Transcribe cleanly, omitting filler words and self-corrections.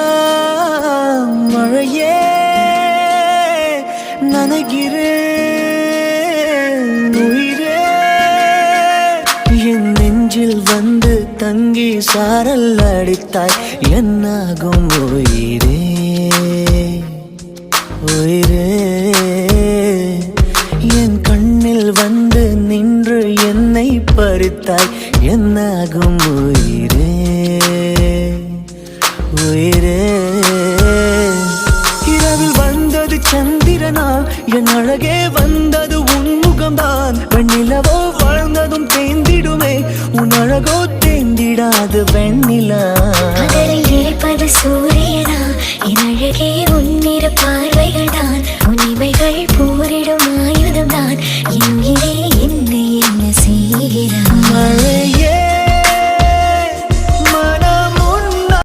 மனசெல்லாம் மழையே நனைகிறேன் உயிரே என் நெஞ்சில் வந்து தங்கி சாரல் அடித்தாய் என்னாகும் உயிரே உயிரே என் கண்ணில் வந்து நின்று என்னை பறித்தாய் என்னாகும் உயிரே உயிரே இரவில் வந்தது சந்திரனா என் அழகே வந்தது உன்முகம்தான் வெண்ணிலவோ வாழ்ந்ததும் தேந்திடுமே உன் அழகோ தேந்திடாது வெண்ணிலா